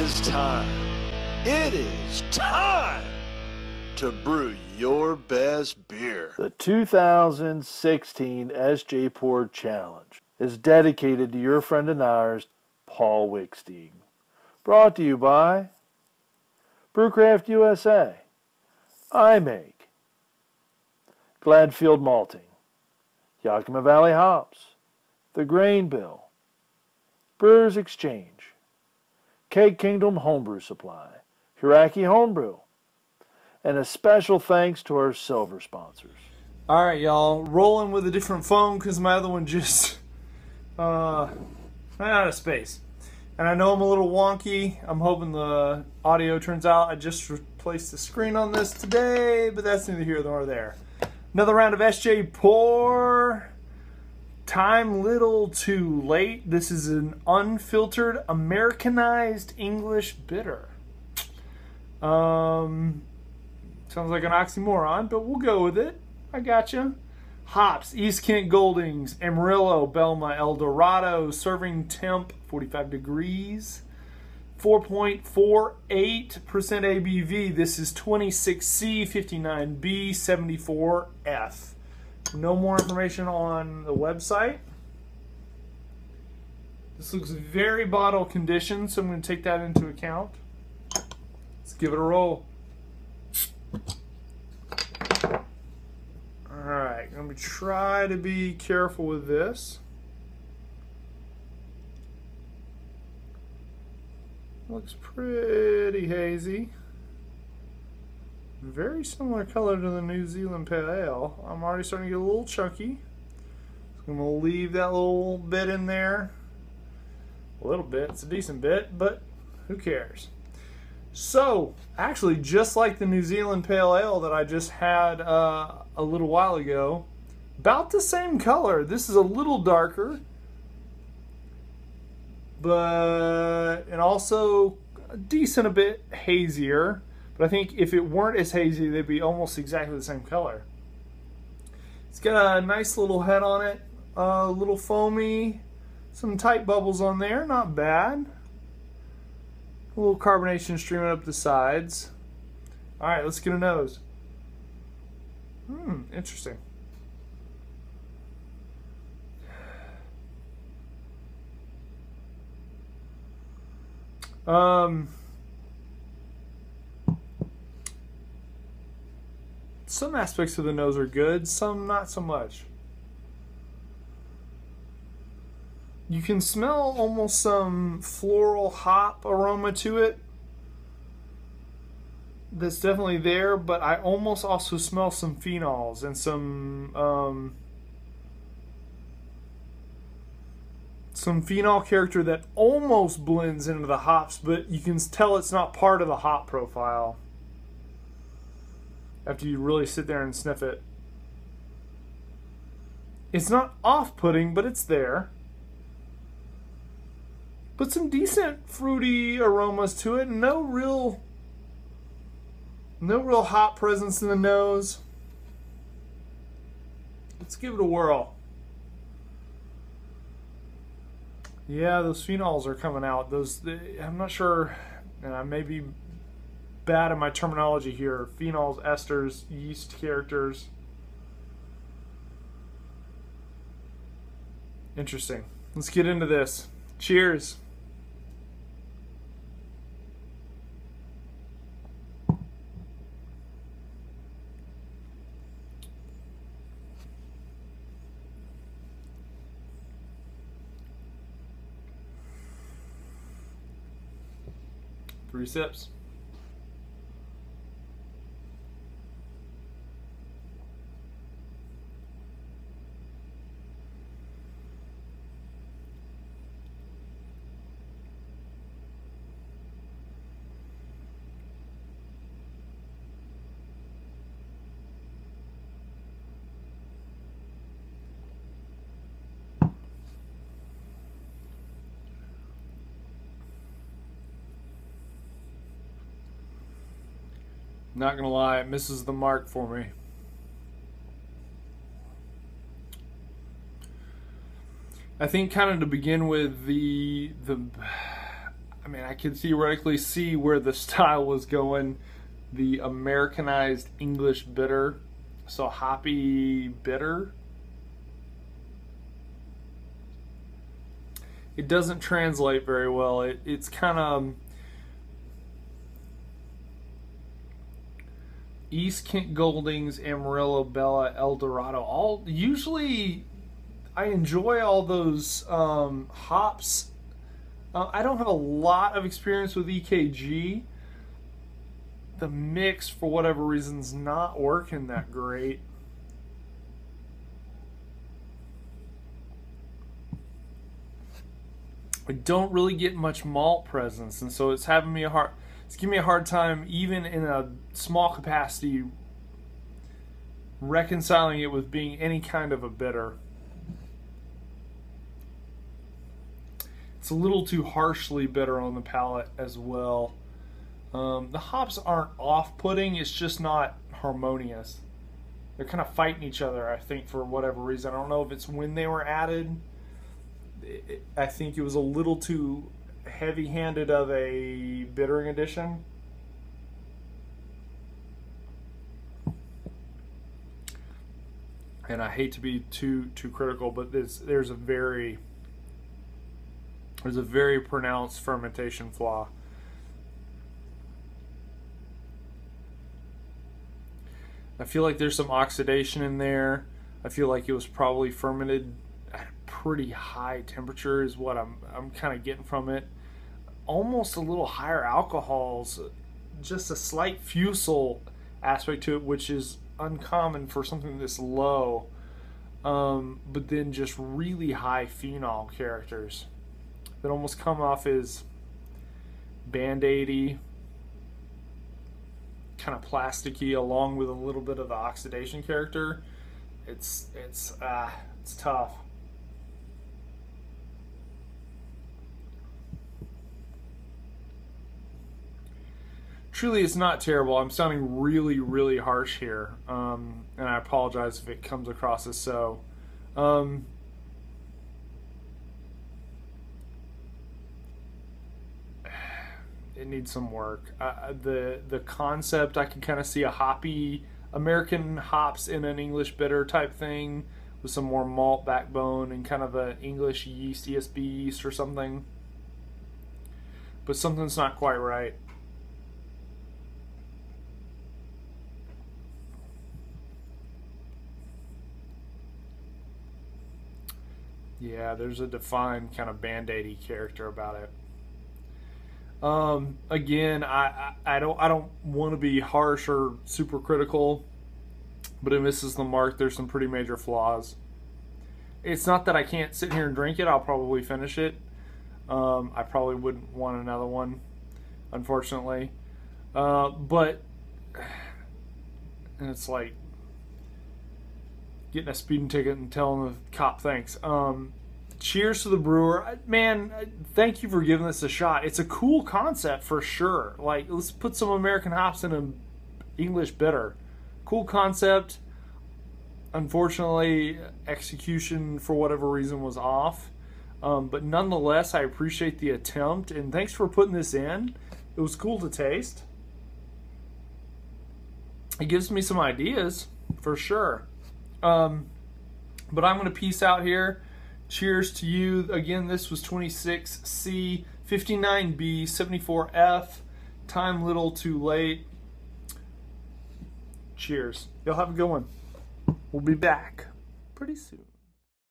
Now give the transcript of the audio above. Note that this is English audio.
is time. It is time to brew your best beer. The 2016 SJPorr Challenge is dedicated to your friend and ours, Paul Wickstein. Brought to you by Brewcraft USA, iMake, Gladfield Malting, Yakima Valley Hops, The Grain Bill, Brewers Exchange, Cake Kingdom Homebrew Supply, Hiraki Homebrew, and a special thanks to our silver sponsors. All right, y'all, rolling with a different phone because my other one just ran out of space. And I know I'm a little wonky. I'm hoping the audio turns out. I just replaced the screen on this today, but that's neither here nor there. Another round of SJPorr. Time little too late. This is an unfiltered Americanized English bitter. Sounds like an oxymoron, but we'll go with it. I gotcha. Hops, East Kent Goldings, Amarillo, Belma, El Dorado, serving temp 45 degrees, 4.48% ABV. This is 26C-59B-74F. No more information on the website. This looks very bottle conditioned, so I'm going to take that into account. Let's give it a roll. Alright, I'm going to try to be careful with this. Looks pretty hazy. Very similar color to the New Zealand Pale Ale. I'm already starting to get a little chunky. So I'm going to leave that little bit in there. A little bit, it's a decent bit, but who cares? So, actually, just like the New Zealand Pale Ale that I just had a little while ago, about the same color. This is a little darker, and also a decent a bit hazier. But I think if it weren't as hazy, they'd be almost exactly the same color. It's got a nice little head on it, a little foamy, some tight bubbles on there, not bad. A little carbonation streaming up the sides. All right, let's get a nose. Interesting. Some aspects of the nose are good, some not so much. You can smell almost some floral hop aroma to it. That's definitely there, but I almost also smell some phenols and some phenol character that almost blends into the hops, but you can tell it's not part of the hop profile after you really sit there and sniff it. It's not off-putting, but it's there. But some decent fruity aromas to it. No real hop presence in the nose. Let's give it a whirl. Yeah, those phenols are coming out. I'm not sure, and I may be bad at my terminology here. Phenols, esters, yeast characters. Interesting. Let's get into this. Cheers. Three sips. Not gonna lie, it misses the mark for me. I think kind of to begin with, I mean, I could theoretically see where the style was going. The Americanized English bitter. So hoppy bitter. It doesn't translate very well. It's kind of East Kent Goldings, Amarillo, Bella, El Dorado. All usually, I enjoy all those hops. I don't have a lot of experience with EKG. The mix, for whatever reason, is not working that great. I don't really get much malt presence, and so it's giving me a hard time, even in a small capacity, reconciling it with being any kind of a bitter. It's a little too harshly bitter on the palate as well. The hops aren't off-putting, it's just not harmonious. They're kind of fighting each other, I think, for whatever reason. I don't know if it's when they were added. I think it was a little too heavy-handed of a bittering addition. And I hate to be too critical, but there's a very pronounced fermentation flaw. I feel like there's some oxidation in there. I feel like it was probably fermented at a pretty high temperature is what I'm kind of getting from it. Almost a little higher alcohols, just a slight fusel aspect to it, which is uncommon for something this low. But then just really high phenol characters that almost come off as Band-Aidy, kind of plasticky, along with a little bit of the oxidation character. It's tough. Truly, it's not terrible. I'm sounding really, really harsh here, and I apologize if it comes across as so. It needs some work. The concept, I can kind of see a hoppy American hops in an English bitter type thing with some more malt backbone and kind of an English yeast, ESB yeast or something. But something's not quite right. Yeah, there's a defined kind of Band-Aidy character about it. Again, I don't want to be harsh or super critical, but it misses the mark. There's some pretty major flaws. It's not that I can't sit here and drink it. I'll probably finish it. I probably wouldn't want another one, unfortunately. But it's like getting a speeding ticket and telling the cop thanks. Cheers to the brewer. Man, thank you for giving this a shot. It's a cool concept for sure. Like, let's put some American hops in an English bitter. Cool concept. Unfortunately, execution for whatever reason was off. But nonetheless, I appreciate the attempt, and thanks for putting this in. It was cool to taste. It gives me some ideas, for sure. But I'm going to peace out here. Cheers to you. Again, this was 26C-59B-74F. Time little too late. Cheers. Y'all have a good one. We'll be back pretty soon.